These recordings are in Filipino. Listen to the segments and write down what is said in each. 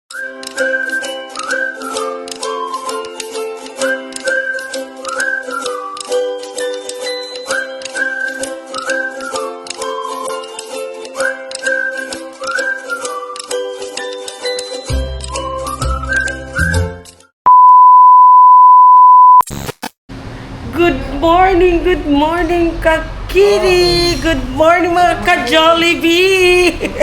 Good morning, Kakiri! Good morning, mga ka-Jollibee!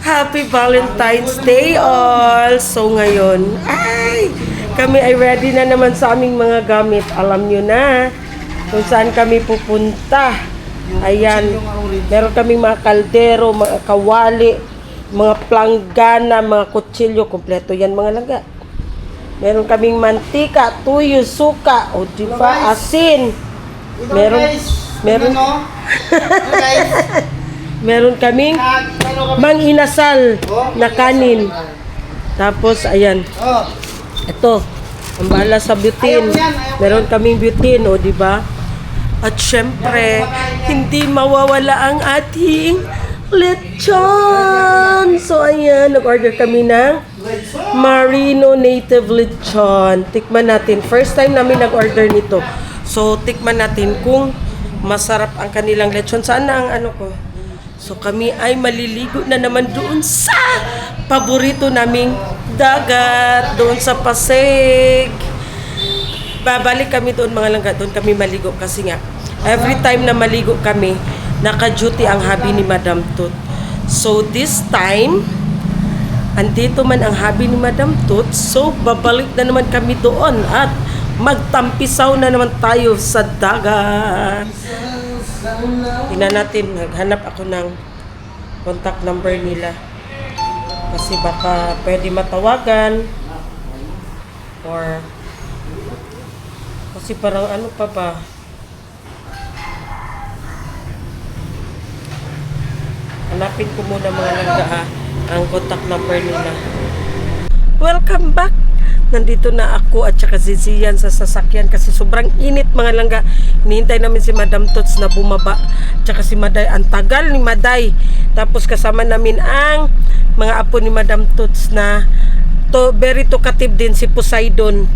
Happy Valentine's Day all! So ngayon, kami ay ready na naman sa aming mga gamit. Alam nyo na kung saan kami pupunta. Ayan, meron kaming mga kaldero, mga kawali, mga planggana, mga kutsilyo. Kompleto yan mga langga. Meron kaming mantika, tuyo, suka, o di ba, asin. Meron kaming manginasal na kanin. Tapos, ayan. Ito, ang bahala sa butin. Meron kaming butin, o di ba? At syempre, hindi mawawala ang ating lechon. So, ayan, nag-order kami ng Marino Native Lechon. Tikman natin. First time namin nag-order nito. So, tikman natin kung masarap ang kanilang lechon. Saan na ang ano ko? So, kami ay maliligo na naman doon sa paborito naming dagat. Doon sa Pasig. Babalik kami doon mga langga. Doon kami maligo kasi nga, every time na maligo kami, naka-duty ang hubby ni Madam Tut. So, this time, andito man ang hubby ni Madam Tut. So, babalik na naman kami doon at magtampisaw na naman tayo sa dagat. Tingnan natin, naghanap ako ng contact number nila. Kasi baka pwede matawagan. Or, kasi parang ano pa ba? Hanapin ko muna mga langga ang contact number nila. Welcome back! Nandito na ako at saka si Zian sa sasakyan kasi sobrang init mga langga. Hinihintay namin si Madam Tots na bumaba. Tsaka si Maday, ang tagal ni Maday. Tapos kasama namin ang mga apo ni Madam Tots na very talkative din, si Poseidon.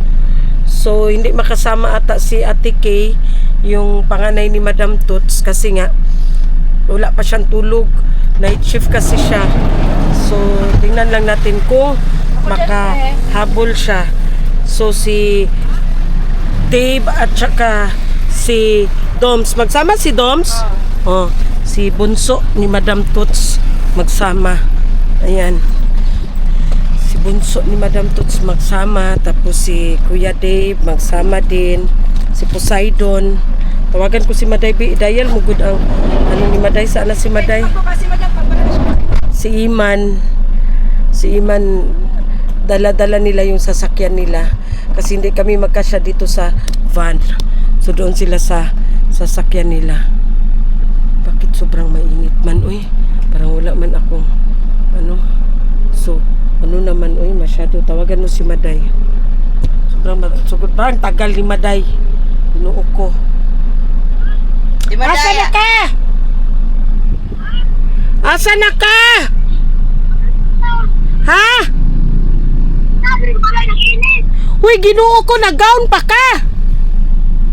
So hindi makasama ata si Ate Kay, yung panganay ni Madam Tots, kasi nga wala pa siyang tulog. Night shift kasi siya. So, tingnan lang natin kung makahabol siya. So, si Dave at saka si Doms. Magsama si Doms. Oh, si Bunso ni Madam Tots magsama. Ayan. Si Bunso ni Madam Tots magsama. Tapos si Kuya Dave magsama din. Si Poseidon. Tawagan ko si Maday. Dial mo good ang ano ni Maday. Saan na si Maday? Si Iman. Si Iman, dala-dala nila yung sasakyan nila. Kasi hindi kami magkasya dito sa van. So doon sila sa sasakyan nila. Bakit sobrang mainit man? Uy, parang wala man akong ano. So, ano naman? Uy, masyado. Tawagan mo si Maday. Sobrang parang tagal ni Maday. Inuok ko. Asa na ka? Asa na ka? Ha? Uy, Ginoo ko, nag-gown pa ka.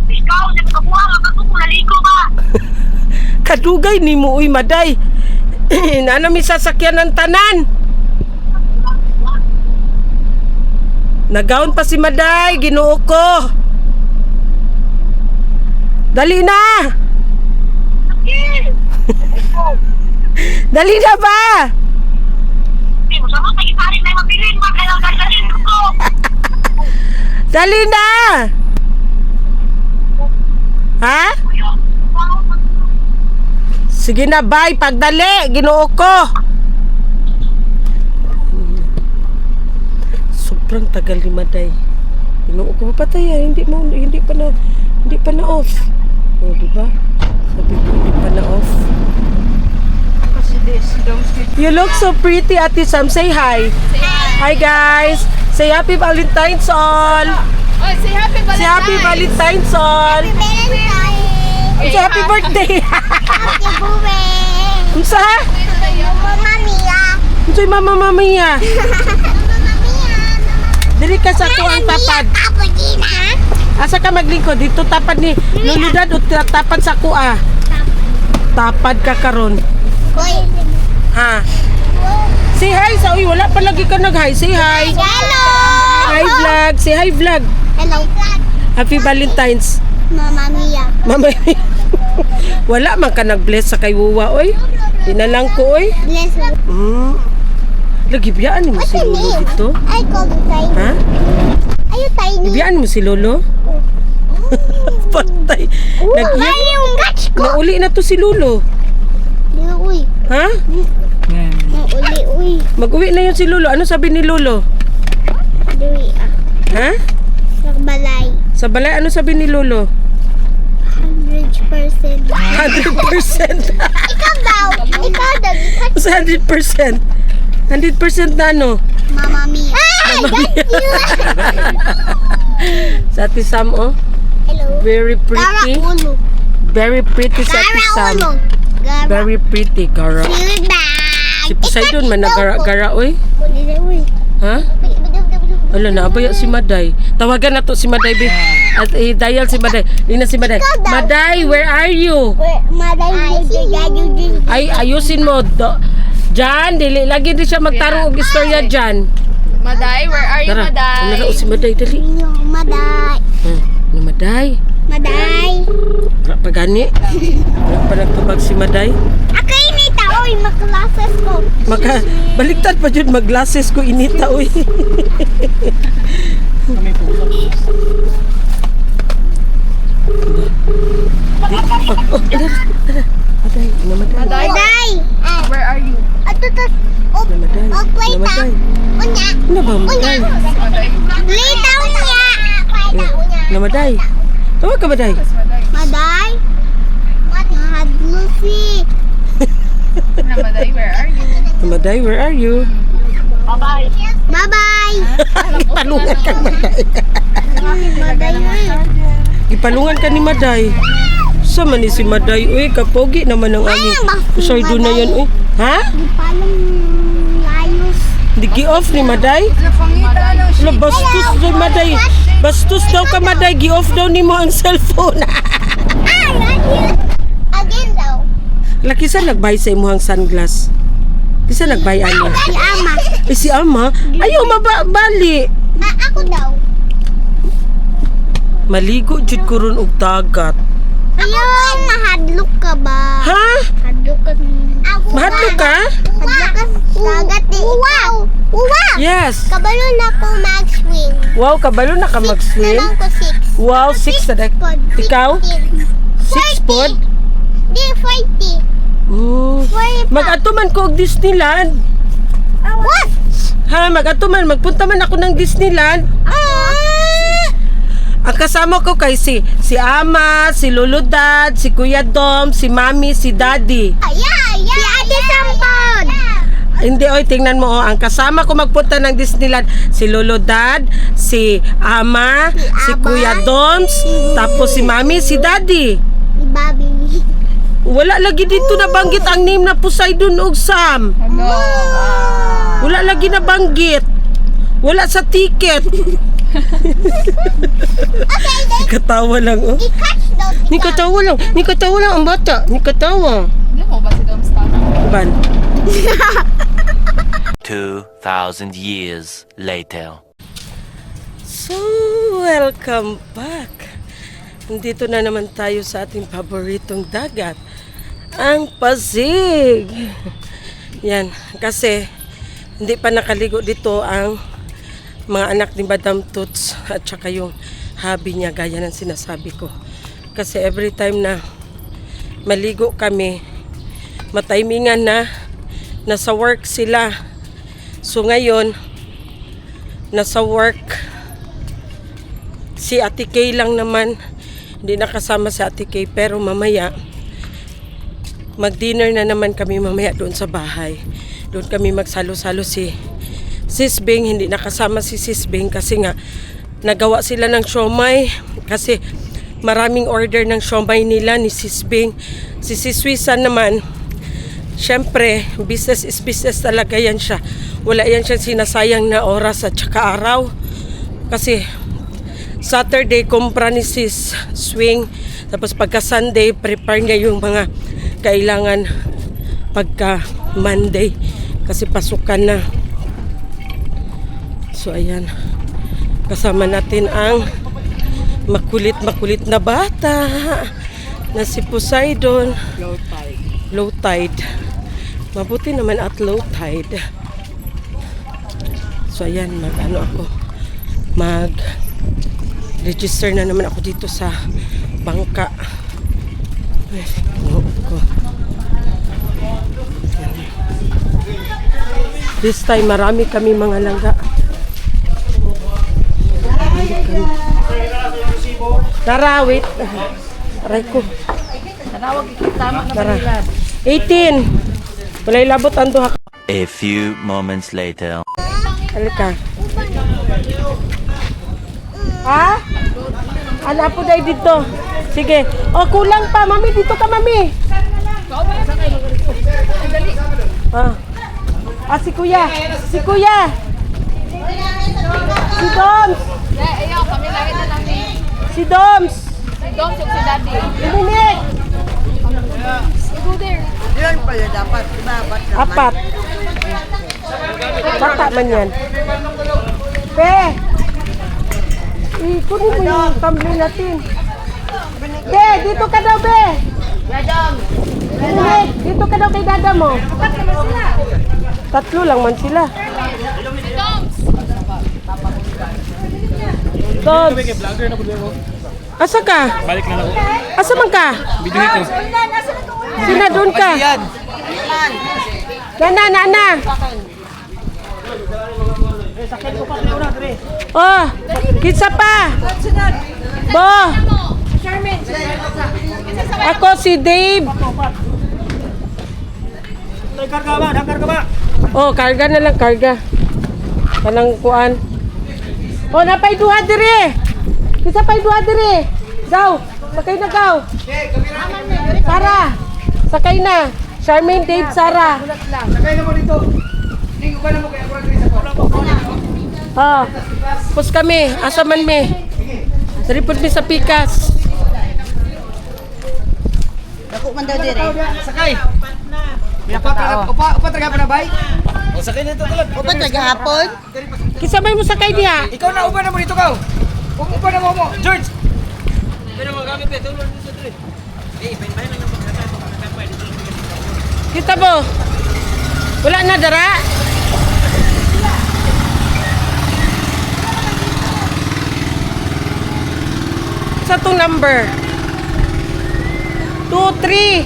Ikaw, nagkabuha ka kung naligo ka. Kadugay ni mo, uy, Maday. Nana mi sasakyan ng tanan. Nag-gown pa si Maday, Ginoo ko. Dali na. Dali na ba? Dali na. Ha? Sige na, bye. Pagdali, Ginoo ko. Sobrang tagal ni Maday. Ginoo ko, papatay yan. Hindi pa na off. O, diba? Sabi ko, hindi pa na off. You look so pretty, Ate Sam. Say hi. Hi, guys. Say happy Valentine's all. Oh, say happy Valentine's. Say happy Valentine's all. Say happy birthday. Happy birthday. Unsa? Unsoy mama mamiya? Dili ka sa ko ang tapad. Asa ka maglingkod dito tapad ni Luludad o tapad sa kuha? Tapad ka karon. Ha? Say hi sa uy, wala pa lagi ka nag-hi. Say hi. Hello! Hi vlog. Say hi vlog. Hello. Happy Valentine's. Mama Mia. Mama. Wala man ka nag-bless sa kay Wuwa oy. Dinalang ko oy. Bless you. Lagi biyaan mo si Lolo dito. I call you Tiny. Ha? Are you Tiny? Ibiyaan mo si Lolo? Patay. Nag-iyak. yung gats ko. Nauli na to si Lolo. Uy. Ha? Mauli, uy. Mag-uwi na yun si Lolo. Ano sabi ni Lolo? Dui Ha? Sa balay. Sa balay, ano sabi ni Lolo? 100%. 100%. Ikaw daw. Ikaw daw. Sa 100%. 100% na ano? Mama Mia. Ah! Mama Got Mia. you. Sa Ate Sam, oh. Hello. Very pretty. Gara ulo. Very pretty sa Ate Gara Sam. ulo. Gara. Very pretty, Gara. Silbag. Si Poseidon man nagara-gara, oy. Uy. Ha? Wala na, abaya si Maday. Tawagan na to si Maday, be. At dial si Maday. Lina si Maday. Maday, where are you? Ay, ayusin mo. Jan, dili. Lagi din siya magtaro og istorya dyan. Maday, where are you, Tara, Maday? nalao si Maday, dali. Maday. Na Maday. Maday. Wala pa gani. Wala pa nagtubag si Maday. Akay ni taoy maklases ko. Baliktad pa dyan, mag-glasses ko inita, uy. Maday, na Maday. Maday, Maday. where are you? Ato to. Na Maday. Play Na ta. Maday. Unya. Ano ba, Maday? Maday. Play ta unya. Na Maday. Tawag ka, Maday. Maday. Maday. Mahad Lucy. Na Maday, where are you? Na Maday, where are you? Bye bye. Palungan ka, Maday. Maday. Ipalungan ka ni Maday. Sama ni si Maday, uy. Kapogi naman ang aming Poseidon na yan, uy. Ha? Di palang layos. Di gi-off ni Maday? Wala, bastos daw, Maday. Bastos daw ka, Maday. Gi-off daw ni mo ang cellphone. Again daw. Laki sa nagbay sa imuhang sunglass. Kisa nagbay ano? Si Ama. Si Ama? Ayaw mabali. Ako daw. Maligo jud ko ron og dagat. Ayaw, mahadlok ka ba? Ha? Hadlok ka. Mahadlok ka? Hadlok ka. Dagat eh. Wow. Wow. Yes. Kabalo na ko mag-swing. Wow, kabalo na ka mag-swim. Nalang ko 6. Wow, 6 na dak. Ikaw? 6 pod? Di, 40. Mag-ato man ko og Disneyland. What? Ha, mag-ato man. Magpunta man ako ng Disneyland. Ang kasama ko kay si Ama, si Luludad, si Kuya Dom, si Mami, si Daddy. Si Ate Sampon. Hindi, oy, tingnan mo, oh. Ang kasama ko magpunta ng Disneyland, si Luludad, si Ama, si Kuya Doms, tapos si Mami, si Daddy. Ni Bobby. Wala lagi dito nabanggit ang name na Poseidon ug Sam. Hello. Wala lagi nabanggit. Wala sa ticket. Nikatawa lang, oh. I-catch daw. Nikatawa lang. Nikatawa lang ang bata. Nikatawa. Hindi mo ba si Dom Star? Ban. 2,000 years later. So, welcome back. Nandito na naman tayo sa ating paboritong dagat. Ang Pasig. Yan. Kasi, hindi pa nakaligo dito ang mga anak ni Madam Toots at saka yung hubby niya gaya ng sinasabi ko. Kasi every time na maligo kami, matimingan na nasa work sila. So ngayon, nasa work si Ate Kay lang naman, hindi nakasama si Ate Kay, pero mamaya mag-dinner na naman kami mamaya doon sa bahay. Doon kami magsalo-salo si Sis Bing, hindi nakasama si Sis Bing kasi nga nagawa sila ng siomay kasi maraming order ng siomay nila ni Sis Bing. Si Sis Wisa naman syempre, business is business talaga yan siya. Wala yan siya sinasayang na oras at saka araw. Kasi Saturday, kumpra ni sis swing. Tapos pagka Sunday, prepare niya yung mga kailangan pagka Monday. Kasi pasukan na. So ayan. Kasama natin ang makulit na bata na si Poseidon. Low tide. Mabuti naman at low tide. So ayan, mag-register na naman ako dito sa bangka. Ay, ko. This time marami kami mga langga. Tara, wait. Aray ko. Tara. 18. Walay labot ang duha. A few moments later. Halika. Ha? Ano po dahil dito? Sige. O, kulang pa. Mami, dito ka, mami. Si Kuya. Si Kuya. Si Doms. Ayaw, kami lagi na lang ni. Si Doms. Si Dom, si Daddy. Iminik. Go there. Yun pala dapat, dapat naman. Apat. Bata man yan. Be. Kunin mo yung tumbler natin. Be, dito ka daw, Be. Iminik, dito ka daw kay dada mo. Tatlo lang man sila. Doms. Asa ka? Balik na lang. Asa man ka? Video ito. Sina doon ka? Nana. Oh, kitsa pa. Bo. Ako si Dave. Karga ba? Oh, karga na lang, karga. Kanang kuan. Oh, napay duha dire. Kitsa pay duha dire. Gaw, sakay na gaw. Sara, sakay na. Charmaine, Dave, Sara. Sakay na mo dito. Hindi ko na mo kaya kurang sa Oh, pus kami. Asa man mi? Daripod mi sa Pikas. Dako man daw dire. Sakay. Upa taga pa na bay? O sakay na ito tulad. Upa taga hapon? Kisa may mo sakay diha. Ikaw na uba na mo dito ka. Uba na mo. George. Pero magamit ito tulad dito dire. Bay lang Kita mo. Wala na dara. Sa tong number. 2, 3.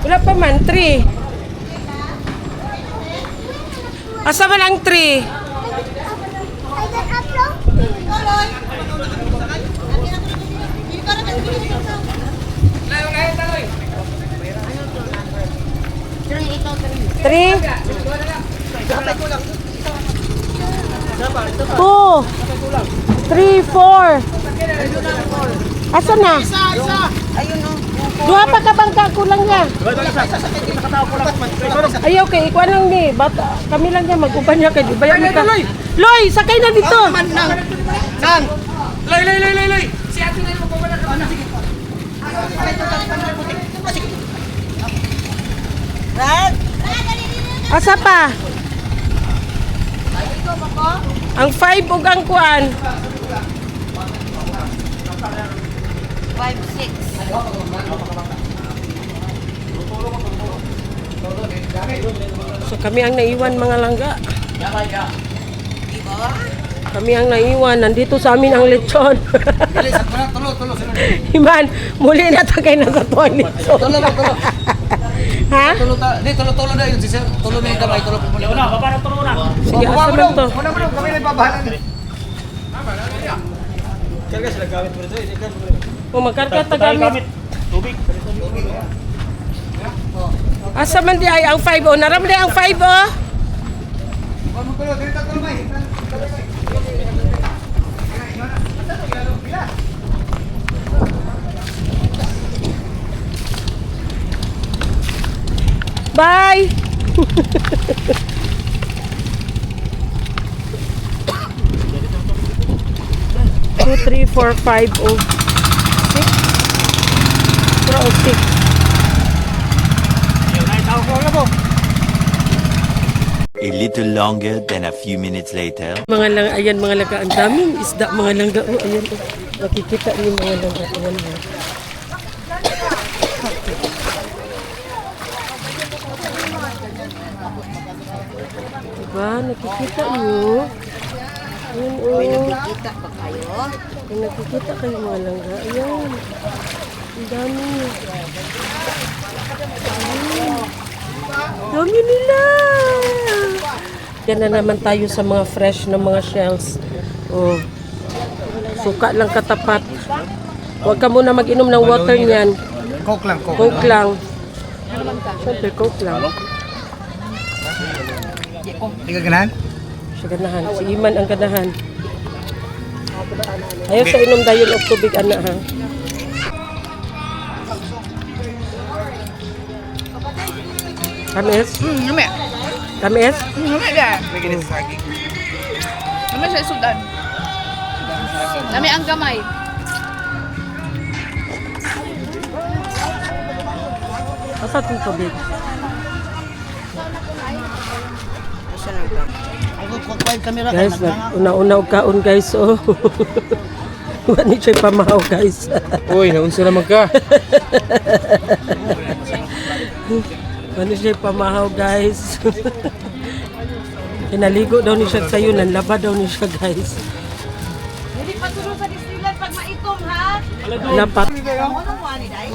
Wala pa man, 3. Asa man ang 3? Three. 2, 3, 4. Asa na? Ayun no. Duha pa ka bangka kulang niya. Ayaw kay ikuan lang ni. Bata, kami lang niya mag-uban niya kay di ba yan ka. Loy, sakay na dito. Nang. Loy. Si ate na mo pabala ka. Sige. Rad. Asa pa? Ang 5 ug ang kuan. 5, 6. So kami ang naiwan mga langga. Kami ang naiwan. Nandito sa amin ang lechon. Tulo. Iman, muli na tagay na sa toilet. So, Tulo. ha? Tulo na yun si sir. Tulo na yung kamay. Tulo po muli. Una, baba na tulo na. Sige, asa man to? Wala mo kami na ibabahalan. Karga sila gamit mo ito. O magkarga tagamit. Tubig. Asa man di ay ang 5 o? Naram di ang 5 o? Ano ko dito tuloy bay. Bye! 2, 3, 4, 5, 6. 4 o 6. A little longer than a few minutes later. Mga lang, ayan mga langga, ang daming isda, mga langga. Oh, ayan, oh. Nakikita niyo mga langga. Ayan, oh. Diba, nakikita niyo? Ayan, oh. May nakikita ba kayo? May nakikita kayo mga langga. Ayan. Ang dami. Dami nila. Yan na naman tayo sa mga fresh na mga shells. Oh. Suka lang katapat. Huwag ka muna mag-inom ng water niyan. Coke lang, Coke. Coke lang. Siyempre, Coke lang. Hindi ka ganahan? Siya ganahan. Si Iman ang ganahan. Ayaw sa inom dayon of tubig, anak, ha? Tamis? Nami. Tamis? Nami ba? Nami sa sudan. Nami ang gamay. Asa itong tubig? Guys, una-una og kaon guys, oh. Wani siya pamahaw guys. Uy, naunsa naman ka. Wani siya pamahaw guys. Kinaligo daw ni siya sayo, nanlaba daw ni siya guys. Hindi pa tulong sa Disneyland pag maitom, ha? Lapat. Ano mo, ani, day?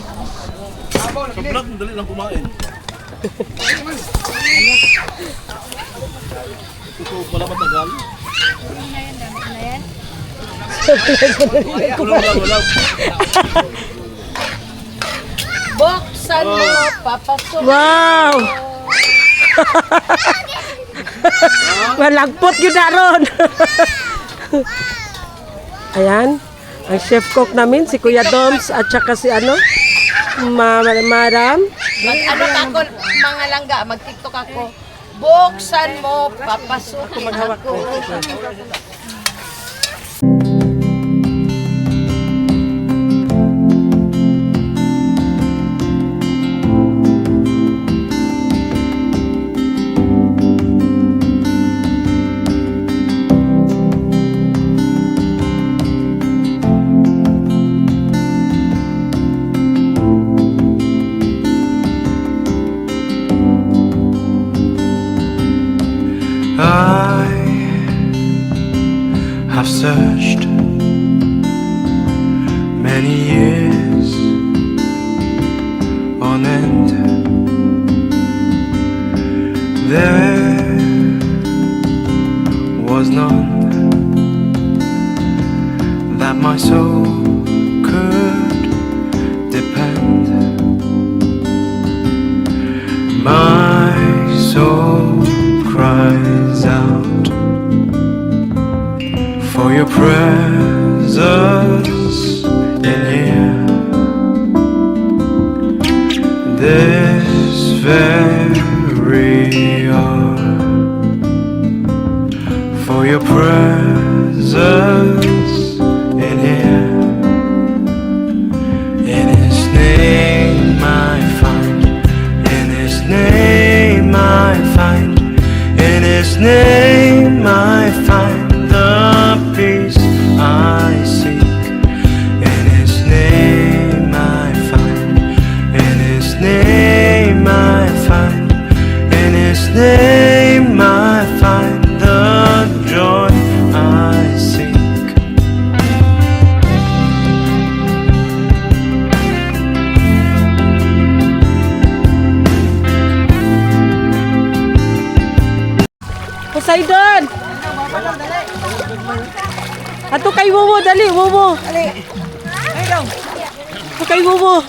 Buksan mo, papasok. Wow! Walagpot yun na ron. Ayan, ang chef cook namin, si Kuya Doms, at saka si ano, Madam. Ano ka ako, mga langga, mag-tiktok ako. Buksan mo, papasukin ako. I have searched many years on end. There was none that my soul could depend. My soul cries out for your presence in here. This very hour, for your presence in here. In His name I find, in His name I find, in His name I find the peace I seek. In His name I find, in His name I find, in His name I find the joy I seek. Poseidon! Ato kay Wowo, dali, Wowo. Ato kay Wowo.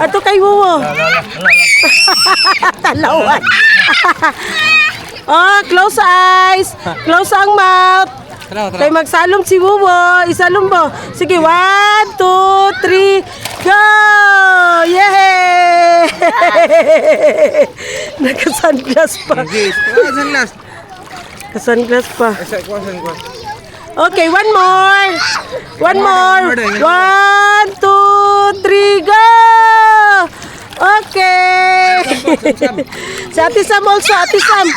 Ato kay Wowo. Talawan. Oh, close eyes. Close ang mouth. Kay magsalom si Wuwo. Isalom mo. Sige, 1, 2, 3, go! Yay! Naka-sunglass pa. Naka-sunglass pa. Okay, one more. One more. 1, 2, 3, go! Okay. Si Ate Sam also, Ate Sam.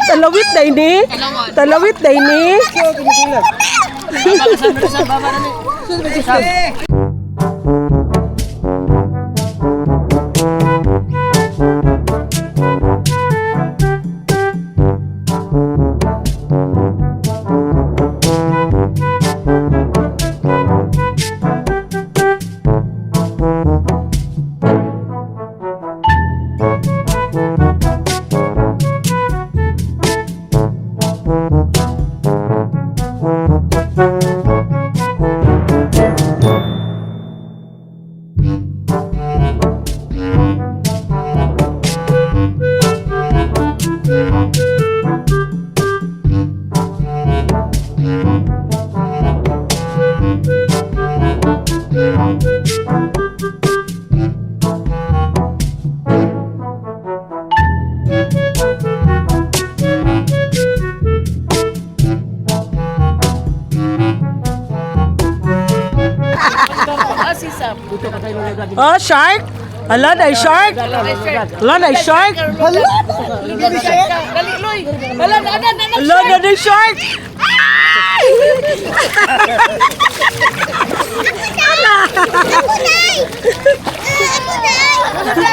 Talawit na ini. Talawit na ini. Oh, shark? Ala, na shark? Ala, na shark? Dali, Loy. Wala na, Ala, na shark?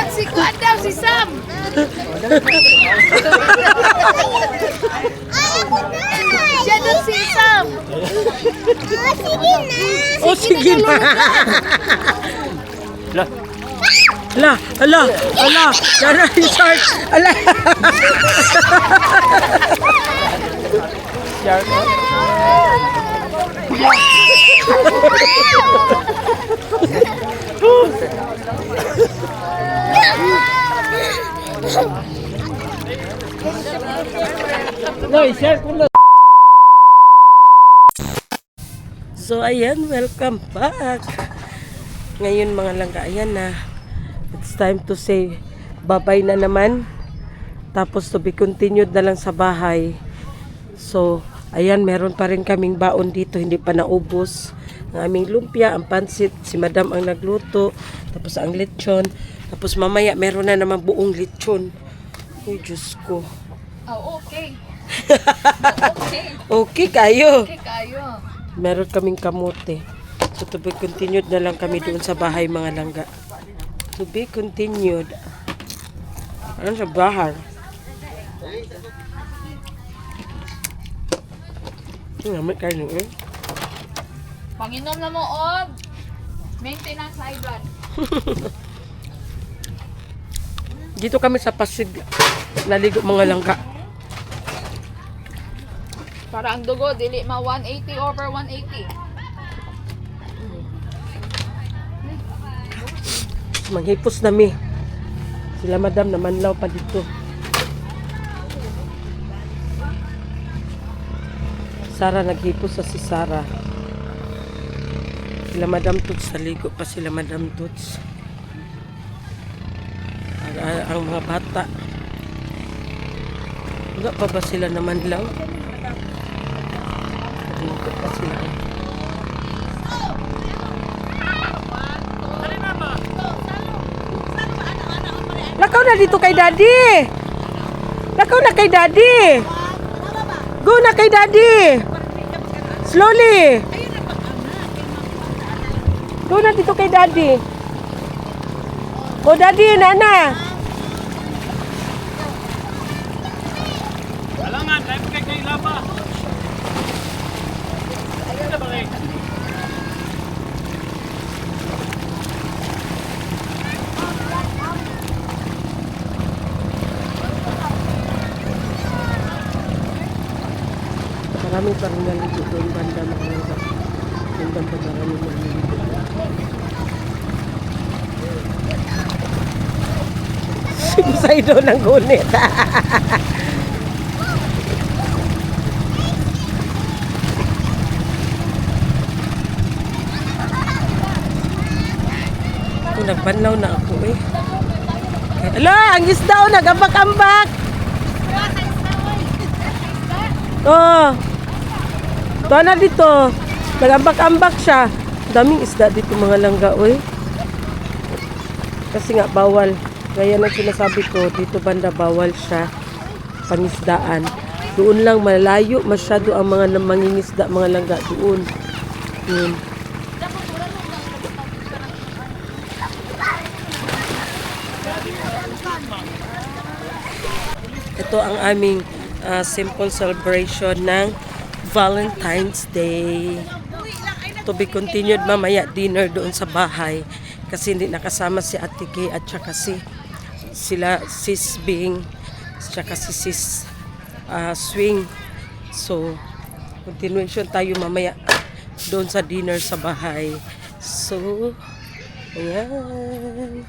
Si Kuan daw, si Sam. Siya daw si Sam. Oh, sige na. Ala, ala, ala. Yana yung shark. Ala. So ayan, welcome back. Ngayon mga langga, ayan na. It's time to say bye-bye na naman. Tapos to be continued na lang sa bahay. So, ayan, meron pa rin kaming baon dito, hindi pa naubos. Ang aming lumpia, ang pansit, si Madam ang nagluto, tapos ang lechon. Tapos mamaya meron na naman buong lechon. Uy, Diyos ko. Oh, okay. Okay kayo. Okay kayo. Meron kaming kamote. So to be continued na lang kami doon sa bahay mga langga. To be continued. Ano sa bahay? May kainin eh. Panginom na mo, og maintenance high blood. Dito kami sa Pasig. Naligo mga langga. Para ang dugo, dili ma 180 over 180. Manghipos nami. Sila Madam namanlaw pa dito. Sara naghipos sa si Sara. Sila Madam Tuts, naligo pa sila Madam Tuts. Ang mga bata. Wala pa ba sila namanlaw? Naligo pa sila. Lakaw na dito kay Daddy. Lakaw na kay Daddy. Go na kay Daddy. Slowly. Go na dito kay Daddy. Oh, Daddy, nana. Alangan, tayo kay Laba. Ayun na ba kayo? Maraming parang naligo doon banda na kanila. Yung banda maraming naligo. Poseidon ng gunit. Kung nagbanlaw na ako eh. Ala, ang isda o, nagambak-ambak. Oh. Doon na dito. Nagambak-ambak siya. Daming isda dito mga langga, oy. Kasi nga bawal. Gaya ng sinasabi ko, dito banda bawal siya pangisdaan. Doon lang malayo masyado ang mga mangingisda mga langga doon. Yun. Ito ang aming simple celebration ng Valentine's Day. To be continued mamaya dinner doon sa bahay kasi hindi nakasama si Ate Kay at saka sila sis Bing saka si sis Swing. So continuation tayo mamaya doon sa dinner sa bahay. So ayan.